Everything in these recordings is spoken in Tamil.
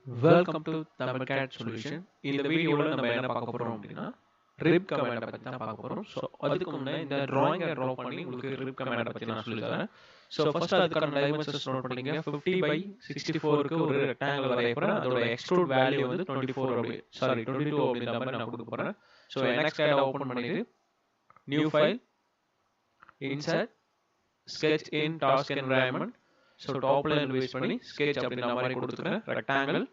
Welcome to Tamilcat Solution. இந்த வீடியோவில் நம்ம என்ன பார்க்க போகிறோம் அப்படின்னா ரிப் கமாண்டை பற்றி தான் பார்க்க போகிறோம். ஸோ அதுக்கு முன்னே இந்த ட்ராயிங்கை ட்ரா பண்ணி உங்களுக்கு ரிப் கமாண்டை பற்றி நான் சொல்லித்தரேன். ஸோ ஃபர்ஸ்ட் அதுக்கான டைமென்ஷன்ஸ் நோட் பண்ணிங்க. 50/64க்கு ஒரு ரெக்டாங்கிள் வரைய போகிறேன். அதோட எக்ஸ்ட்ரூட் வேல்யூ வந்து 22 அப்படின்ற மாதிரி நான் கொடுக்க போகிறேன். ஸோ NX CAD ஓப்பன் பண்ணிட்டு new file, insert, sketch in task environment. So top line base பண்ணி sketch அப்படின்ற மாதிரி கொடுத்துக்கிறேன். Rectangle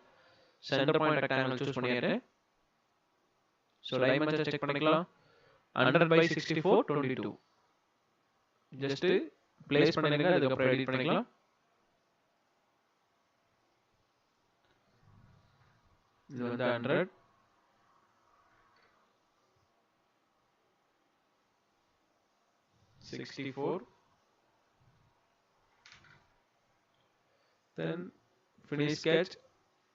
centre point rectangle choose பண்ணிடுறேன். ஸோ டைமென்ஷன் செக் பண்ணிக்கலாம். 100/64 22 ஜஸ்ட் பிளேஸ் பண்ணிடுங்க. அதுக்கப்புறம் எடிட் பண்ணிக்கலாம். இது வந்து 100 64 then finish sketch,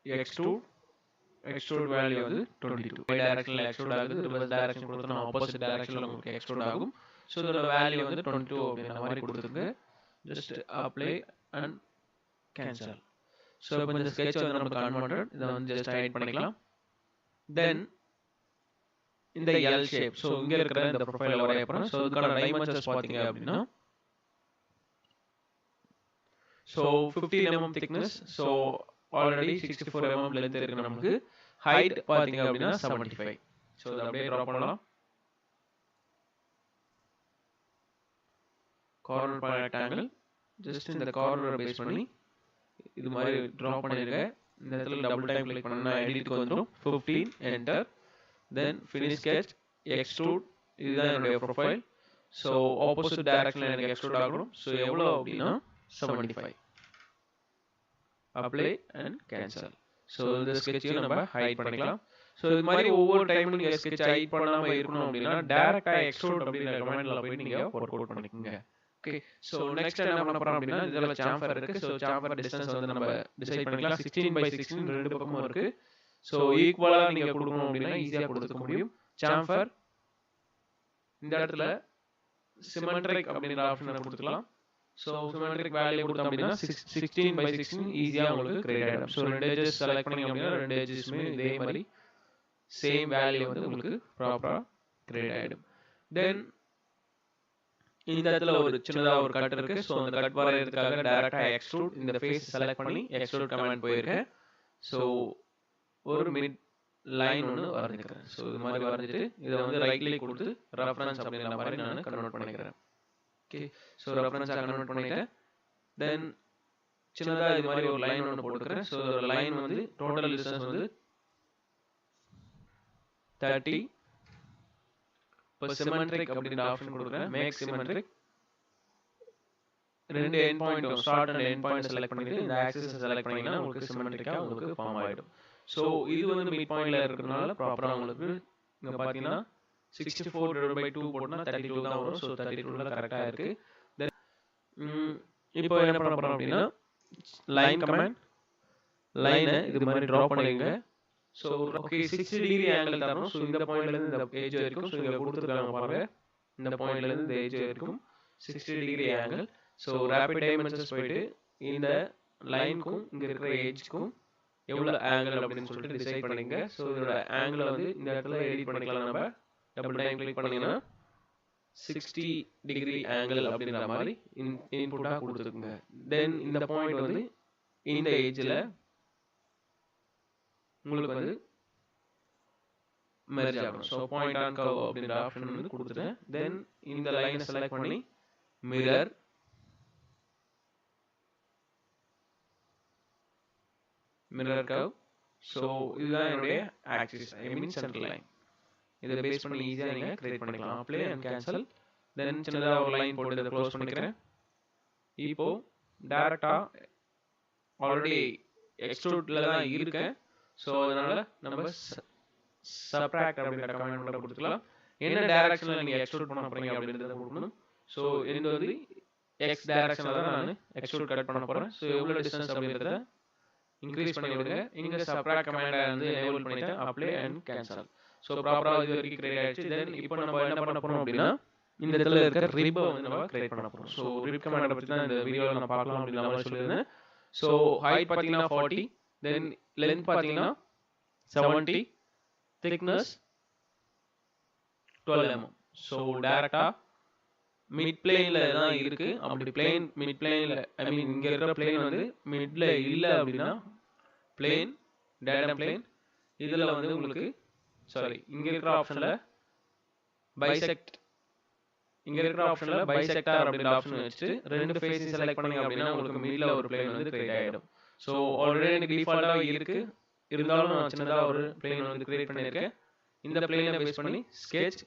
extrude value வந்து 22. டைரக்ஷன்ல எக்ஸ்ட்ரூட் ஆகுது. ரிவர்ஸ் டைரக்ஷன் கொடுத்தா ஆப்போசிட் டைரக்ஷன்ல உங்களுக்கு எக்ஸ்ட்ரூட் ஆகும். ஸோ இதோட வேல்யூ வந்து 22 அப்படின்ற மாதிரி கொடுத்துருங்க. Just apply and cancel. So இப்போ இந்த ஸ்கெட்ச் வந்து நமக்கு கன்வெர்ட்டட். இதை வந்து ஜஸ்ட் ஹைட் பண்ணிக்கலாம். தென் இந்த எல் ஷேப், ஸோ இங்கே இருக்கிற இந்த ப்ரொஃபைல வரைய போகிறேன். ஸோ இதுக்கான டைமென்ஷன்ஸ் பார்த்தீங்க அப்படின்னா so 15 mm thickness. So already 64 mm length இருக்கு நமக்கு. ஹைட் பார்த்தீங்க அப்படின்னா 75. ஸோ இதை அப்படியே ட்ரா பண்ணலாம். கார்னர் பாயிண்ட் ரெக்டாங்கிள் ஜஸ்ட் இந்த கார்னரை பேஸ் பண்ணி இது மாதிரி ட்ரா பண்ணிருக்கேன். இந்த இடத்துல டபுள் டைம் கிளிக் பண்ணா எடிட்க்கு வந்துடும். 15 என்டர், தென் ஃபினிஷ் ஸ்கெட்ச், எக்ஸ்ட்ரூட். இதுதான் என்னுடைய ப்ரொஃபைல். ஸோ ஆப்போசிட் டைரக்ஷன்ல எனக்கு எக்ஸ்ட்ரூட் ஆகணும். ஸோ எவ்வளோ அப்படின்னா 75. Apply and cancel. ஸோ இந்த ஸ்கெட்சையும் நம்ம ஹைட் பண்ணிக்கலாம். ஸோ இது மாதிரி ஒவ்வொரு டைமும் நீங்கள் ஸ்கெட்ச் ஹைட் பண்ணாமல் இருக்கணும் அப்படின்னா டேரக்டாக எக்ஸ்ட்ரூட் அப்படிங்கிற கமெண்ட்ல போய் நீங்கள் ஒர்க் அவுட் பண்ணிக்கோங்க. ஓகே, ஸோ நெக்ஸ்ட் என்ன பண்ண போறோம் அப்படின்னா இதில் சாம்பர் இருக்கு. ஸோ சாம்பர் டிஸ்டன்ஸ் வந்து நம்ம டிசைட் பண்ணிக்கலாம். 16/16 ரெண்டு பக்கமும் இருக்கு. ஸோ ஈக்குவலா நீங்க கொடுக்கணும் அப்படின்னா ஈஸியா கொடுத்துக்க முடியும். சாம்பர் இந்த இடத்துல சிமெட்ரிக் அப்படிங்கிற ஆப்ஷனை கொடுத்துக்கலாம். ஸோ சிமெட்ரிக் வேல்யூ கொடுத்தோம் அப்படின்னா 16/16 ஈஸியா உங்களுக்கு கிரியேட் ஆகிடும். ஸோ ரெண்டு எஜஸ் செலக்ட் பண்ணி அப்படின்னா ரெண்டு எஜஸ்மே இதே மாதிரி சேம் வேல்யூ வந்து உங்களுக்கு ப்ராப்பரா கிரியேட் ஆகிடும். தென் இந்த இடத்துல ஒரு சின்னதா ஒரு கட் இருக்கு. ஸோ அந்த கட் வரையறதுக்காக டைரக்டா எக்ஸ்ட்ரூட் இந்த ஃபேஸ் செலக்ட் பண்ணி எக்ஸ்ட்ரூட் கமாண்ட் போயிருக்கேன். ஸோ ஒரு மிட் லைன் ஒன்று வரைஞ்சிக்கிறேன். ஸோ இது மாதிரி வரைஞ்சிட்டு இதை வந்து ரைட் கிளிக் கொடுத்து ரெஃபரன்ஸ் அப்படிங்கிற மாதிரி நான் கன்வெர்ட் பண்ணிக்கிறேன். ஓகே, ஸோ ரெஃபரன்ஸாக கன்வெர்ட் பண்ணிட்டேன். தென் சின்னதாக இது மாதிரி ஒரு லைன் ஒன்று போட்டுக்கிறேன். ஸோ ஒரு லைன் வந்து டோட்டல் டிஸ்டன்ஸ் வந்து 30. இப்போ சிமெட்ரிக் அப்படின்ற ஆப்ஷன் கொடுக்குறேன். Make symmetric. ரெண்டு end point start and end point select பண்ணிட்டு இந்த ஆக்சிஸ் செலக்ட் பண்ணீங்கன்னா உங்களுக்கு சிமெட்ரிக்கா உங்களுக்கு ஃபார்ம் ஆயிடும். ஸோ இது வந்து மிட் பாயிண்ட்ல இருக்கிறதுனால ப்ராப்பரா உங்களுக்கு இங்க பாத்தீங்கன்னா 64/2 போட்டா 32 தான் வரும். ஸோ 32ல கரெக்டா இருக்கு. இப்போ என்ன பண்ண போறோம் அப்படின்னா லைன் கமாண்ட் லைனை இது மாதிரி டிரா பண்ணிடுங்க. ஸோ ஓகே 60 டிகிரி ஆங்கிள் தரணும். ஸோ இந்த பாயிண்ட்ல இருந்து இந்த ஏஜ் வரைக்கும், ஸோ இங்க கொடுத்துருக்காங்க பாருங்க, இந்த பாயிண்ட்ல இருந்து இந்த ஏஜ் வரைக்கும் 60 degree angle. So rapid dimensions போயிட்டு இந்த லைனுக்கும் இங்க இருக்கிற ஏஜ்க்கும் எவ்வளவு ஆங்கிள் அப்படின்னு சொல்லிட்டு டிசைட் பண்ணிங்க. ஸோ இதோட ஆங்கிளை வந்து இந்த இடத்துல எடிட் பண்ணிக்கலாம். நம்ம டபுள் டைம் கிளிக் பண்ணீங்கன்னா 60 டிகிரி ஆங்கிள் அப்படின்ற மாதிரி இன்புட்டா கொடுத்துருக்குங்க. தென் இந்த பாயிண்ட் வந்து இந்த ஏஜ்ல உங்களுக்கு வந்து மெர்ஜ் ஆகணும். ஸோ பாயிண்ட் ஆன் கர்வ் அப்படின்ற ஆப்ஷன் வந்து கொடுத்துட்டேன். தென் இந்த லைனை செலக்ட் பண்ணி மிரர், மிரர் கர்வ். ஸோ இதுதான் என்னுடைய ஆக்சிஸ், ஐ மீன் சென்டர் லைன். இதை பேஸ் பண்ணி ஈஸியாக நீங்கள் கிரியேட் பண்ணிக்கலாம். Apply and cancel. தென் சின்னதாக ஒரு லைன் போட்டு இதை க்ளோஸ் பண்ணிக்கிறேன். இப்போ டேரக்டா ஆல்ரெடி எக்ஸ்ட்ரூட்ல தான் இருக்கேன். ஸோ அதனால நம்ம சப்ட்ராக்ட் அப்படிங்கிற கமாண்ட் மட்டும் கொடுத்துக்கலாம். என்ன டைரக்ஷன்ல நீங்க எக்ஸ்ட்ரூட் பண்ண போறீங்க அப்படின்றத கொடுக்கணும். ஸோ இது வந்து எக்ஸ் டைரக்ஷன்ல தான் நான் எக்ஸ்ட்ரூட் கட் பண்ண போறேன். ஸோ எவ்வளவு டிஸ்டன்ஸ் அப்படின்றத இன்க்ரீஸ் பண்ணி விடுங்க. இங்க சப்ட்ராக்ட் கமாண்ட் வந்து எனேபிள் பண்ணிட்டேன். Apply and cancel. ஸோ ப்ராப்பரா இது வரைக்கும் கிரியேட் ஆயிடுச்சு. தென் இப்போ நம்ம என்ன பண்ண போறோம் அப்படின்னா இந்த இடத்துல இருக்க ரிப்பை வந்து நம்ம கிரியேட் பண்ண போறோம். ஸோ ரிப் கமாண்டை பற்றி தான் இந்த வீடியோவில் நான் பார்க்கலாம் அப்படின்ற மாதிரி சொல்லியிருந்தேன். ஸோ ஹைட் பார்த்தீங்கன்னா 40, தென் லென்த் பார்த்தீங்கன்னா 70, திக்னஸ் 12 mm. ஸோ டேரெக்டாக மிட் பிளேனில் தான் இருக்குது. அப்படி மிட் பிளேனில் ஐ மீன் இங்கே இருக்கிற பிளேன் வந்து மிட்ல இல்லை அப்படின்னா பிளேன் டேட்டம் பிளேன் இதில் வந்து உங்களுக்கு இங்கே இருக்கிற ஆப்ஷனில் பைசெக்டார் அப்படின்ற ஆப்ஷன் வச்சுட்டு 2 ஃபேஸையும் செலக்ட் பண்ணீங்க அப்படின்னா உங்களுக்கு மிடில் ஒரு பிளேன் வந்து கிரியேட் ஆகிடும். ஸோ ஆல்ரெடி எனக்கு டிஃபால்ட்டாக இருக்குது, இருந்தாலும் நான் சின்னதாக ஒரு பிளேன் வந்து கிரியேட் பண்ணியிருக்கேன். இந்த பிளேனை பேஸ் பண்ணி ஸ்கெட்ச்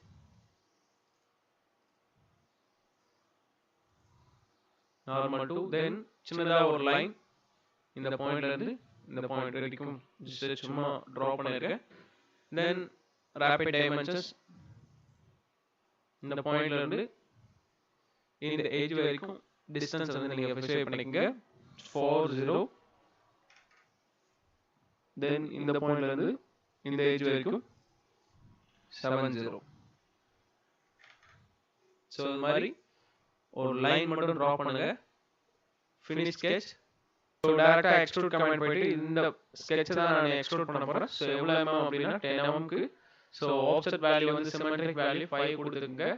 நார்மல் டு தென் சின்னதாக ஒரு லைன் இந்த பாயிண்ட்லேருந்து இந்த பாயிண்ட் வரைக்கும் சும்மா ட்ரா பண்ணியிருக்கேன். தென் ரேபிட் டைமென்ஷன்ஸ் இந்த பாயிண்ட்லேருந்து இந்த ஏஜ் வரைக்கும் டிஸ்டன்ஸ் வந்து நீங்கள் ஸ்பெசிஃபை பண்ணிக்கங்க 40. தென் இந்த பாயிண்ட்லேருந்து இந்த ஏஜ் வரைக்கும் 70. ஸோ இது மாதிரி ஒரு லைன் மட்டும் ட்ரா பண்ணுங்க. Finish sketch. ஸோ டேரெக்டாக எக்ஸ்ட்ரூட் கமெண்ட் போயிட்டு இந்த ஸ்கெட்சை தான் நான் எக்ஸ்ட்ரூட் பண்ண போகிறேன். ஸோ எவ்வளோ mm அப்படின்னா 10 mm. ஸோ ஆஃப்செட் வேல்யூ வந்து சிமெட்ரிக் வேல்யூ 5 கொடுத்துருங்க.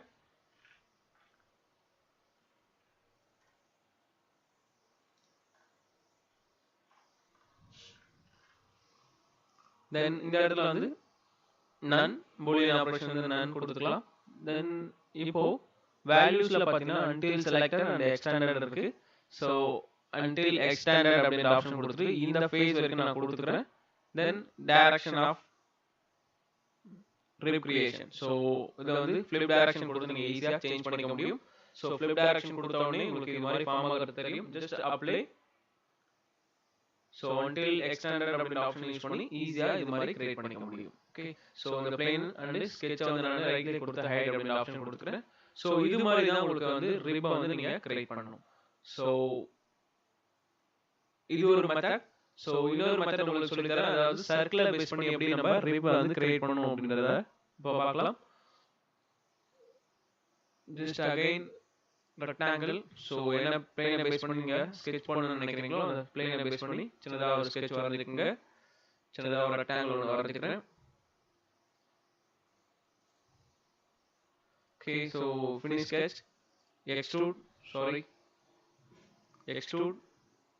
தென் இந்த இடத்துல வந்து நன் பூலியன் ஆபரேஷன் வந்து நன் கொடுத்துக்கலாம். தென் இப்போ வேல்யூஸ்ல பார்த்தீங்கன்னா until selected and extended இருக்கு. ஸோ until extended அப்படின்ற ஆப்ஷன் கொடுத்துட்டு இந்த ஃபேஸ் வரைக்கும் நான் கொடுத்துக்கிறேன். தென் டைரக்ஷன் ஆஃப் recreation. ஸோ இதை வந்து ஃபிளிப் டைரக்ஷன் கொடுத்து நீங்கள் ஈஸியாக சேஞ்ச் பண்ணிக்க முடியும். ஸோ ஃபிளிப் டைரக்ஷன் கொடுத்த உடனே உங்களுக்கு இது மாதிரி ஃபார்ம் ஆகிறது தெரியும். Just apply. So until extended அப்படின்ற ஆப்ஷன் யூஸ் பண்ணி ஈஸியாக இது மாதிரி கிரியேட் பண்ணிக்க முடியும். ஓகே, ஸோ இந்த பிளேன் அண்ட் ஸ்கெட்சை வந்து நான் ரைட் கிளிக் கொடுத்து ஹைட் அப்படின்ற ஆப்ஷன் கொடுத்துக்கிறேன். ஸோ இது மாதிரி தான் உங்களுக்கு வந்து ரிப்பை வந்து நீங்கள் கிரியேட் பண்ணணும். ஸோ இது ஒரு மெத்தட். ஸோ இன்னொரு மெத்தட் உங்களுக்கு சொல்லி தரேன். அதாவது சர்க்கிளை பேஸ் பண்ணி எப்படி நம்ம ரிப்பை வந்து கிரியேட் பண்ணணும் அப்படின்றத இப்போ பார்க்கலாம். Just again rectangle. ஸோ என்ன பிளேனை பேஸ் பண்ணி நீங்கள் ஸ்கெட்ச் பண்ணணும்னு நினைக்கிறீங்களோ அந்த பிளேனை பேஸ் பண்ணி சின்னதாக ஒரு ஸ்கெட்ச் வரைஞ்சிக்கோங்க. சின்னதாக ஒரு ரெக்டாங்கிள் ஒன்று வரைஞ்சிக்கிறேன். Okay, so finish sketch, extrude,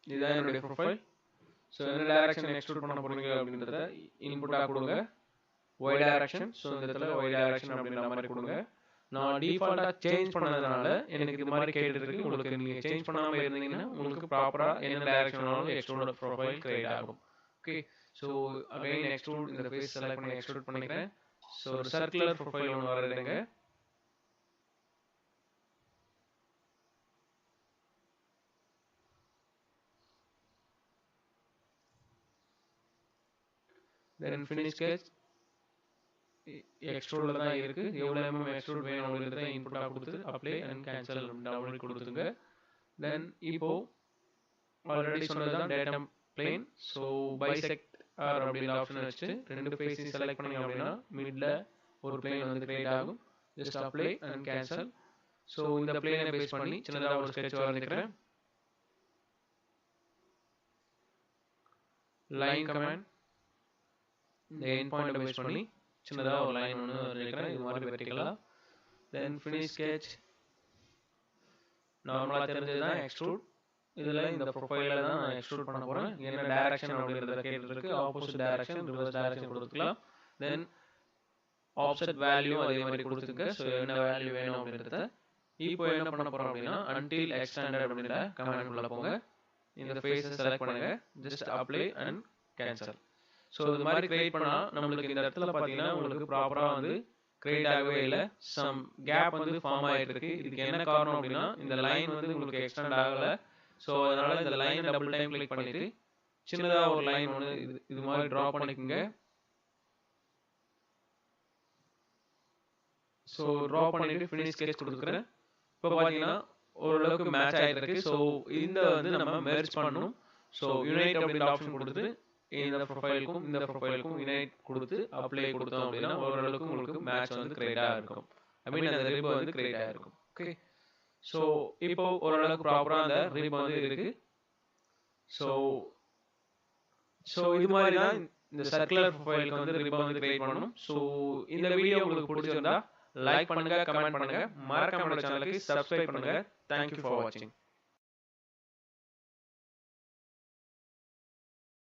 இதுதான் என்னுடைய ப்ரொஃபைல். ஸோ என்ன டைரக்ஷன் எக்ஸ்ட்ரூட் பண்ண போறீங்க அப்படின்றத இன்புட்டாக கொடுங்க. Y direction. ஸோ இந்த இடத்துல ஒய் டைரக்ஷன் அப்படின்ற மாதிரி கொடுங்க. நான் டிஃபால்ட்டாக சேஞ்ச் பண்ணதுனால எனக்கு இது மாதிரி கேட்டுருக்கு. உங்களுக்கு நீங்கள் சேஞ்ச் பண்ணாமல் இருந்தீங்கன்னா உங்களுக்கு ப்ராப்பராக என்ன டைரக்ஷனாலும் எக்ஸ்ட்ரூட் ப்ரொஃபைல் கிரியேட் ஆகும். ஓகே, ஸோ அகைன் எக்ஸ்ட்ரூட் இந்த ஃபேஸ் செலக்ட் பண்ணி எக்ஸ்ட்ரூட் பண்ணிக்கிறேன். ஸோ ஒரு சர்க்குலர் ப்ரொஃபைல் ஒன்று வரையிடுங்க. தென் ஃபினிஷ் ஸ்கெட்ச் எக்ஸ்ட்ரூட்ல தான் இருக்கு. எவ்வளோ mm எக்ஸ்ட்ரூட் வேணும் அப்படின்றத இன்புட்டாக கொடுத்து அப்ளை அண்ட் கேன்சல் டவுன்லோட் கொடுத்துங்க. தென் இப்போ ஆல்ரெடி சொன்னதுதான் datum plane. So bisector அப்படின்ற ஆப்ஷன் வச்சு 2 ஃபேஸையும் செலக்ட் பண்ணீங்க அப்படின்னா மிட்ல ஒரு பிளேன் வந்து கிரியேட் ஆகும். Just apply and cancel. So இந்த பிளேனை பேஸ் பண்ணி சின்னதாக ஒரு ஸ்கெட்ச் வரைஞ்சிக்கிறேன். லைன் கமாண்ட் இந்த எண்ட் பாயிண்ட் பேஸ் பண்ணி சின்னதாக ஒரு லைன் ஒன்று வரைக்கிறேன். இது மாதிரி வெர்டிகலா. தென் ஃபினிஷ் ஸ்கெட்ச். நார்மலாக தெரிஞ்சது தான் எக்ஸ்ட்ரூட். இதில் இந்த ப்ரொஃபைலில் தான் நான் எக்ஸ்ட்ரூட் பண்ண போகிறேன். என்ன டைரக்ஷன் அப்படின்றத கேட்டுருக்கு. ஆப்போசிட் டைரக்ஷன், ரிவர்ஸ் டைரக்ஷன் கொடுத்துக்கலாம். தென் ஆப்செட் வேல்யூ அதே மாதிரி கொடுத்துருங்க. ஸோ என்ன வேல்யூ வேணும் அப்படின்றத இப்போ என்ன பண்ண போகிறோம் அப்படின்னா until extended அப்படின்ற கமாண்ட் உள்ள போங்க. இந்த ஃபேஸை செலக்ட் பண்ணுங்க. Just apply and cancel. So இது மாதிரி கிரியேட் பண்ணால் நம்மளுக்கு இந்த இடத்துல பார்த்தீங்கன்னா உங்களுக்கு ப்ராப்பராக வந்து கிரியேட் ஆகவே இல்லை. சம் கேப் வந்து ஃபார்ம் ஆகிட்டு இருக்கு. இதுக்கு என்ன காரணம் அப்படின்னா இந்த லைன் வந்து உங்களுக்கு எக்ஸ்டெண்ட் ஆகலை. ஸோ அதனால இந்த லைனை டபுள் டைம் கிளிக் பண்ணிட்டு சின்னதாக ஒரு லைன் ஒன்று இது மாதிரி ட்ரா பண்ணிக்கோங்க. ஸோ ட்ரா பண்ணிட்டு ஃபினிஷ் ஸ்கெட்ச் கொடுத்துக்கிறேன். இப்போ பார்த்தீங்கன்னா ஓரளவுக்கு மேட்ச் ஆகிட்டு இருக்கு. ஸோ இந்த வந்து நம்ம மெர்ஜ் பண்ணணும். ஸோ யுனைட் அப்படின்ற ஆப்ஷன் கொடுத்து இந்த ப்ரொஃபைலுக்கும் யுனைட் கொடுத்து அப்ளை கொடுத்தோம் அப்படின்னா ஓரளவுக்கு உங்களுக்கு மேட்ச் வந்து கிரியேட்டாக இருக்கும். ஐ மீன் அந்த ரிப் வந்து கிரியேட் ஆகிருக்கும். ஓகே, ஸோ இப்போ ஓரளவுக்கு ப்ராப்பராக அந்த ரிப் வந்து இருக்கு. ஸோ ஸோ இது மாதிரி தான் இந்த சர்க்குலர் ப்ரொஃபைலுக்கு வந்து ரிப்பன் வந்து கிரியேட் பண்ணணும். ஸோ இந்த வீடியோ உங்களுக்கு பிடிச்சிருந்தா லைக் பண்ணுங்க, கமெண்ட் பண்ணுங்க, மறக்காம நம்ம சேனலுக்கு சப்ஸ்கிரைப் பண்ணுங்க. தேங்க்யூ ஃபார் வாட்சிங்.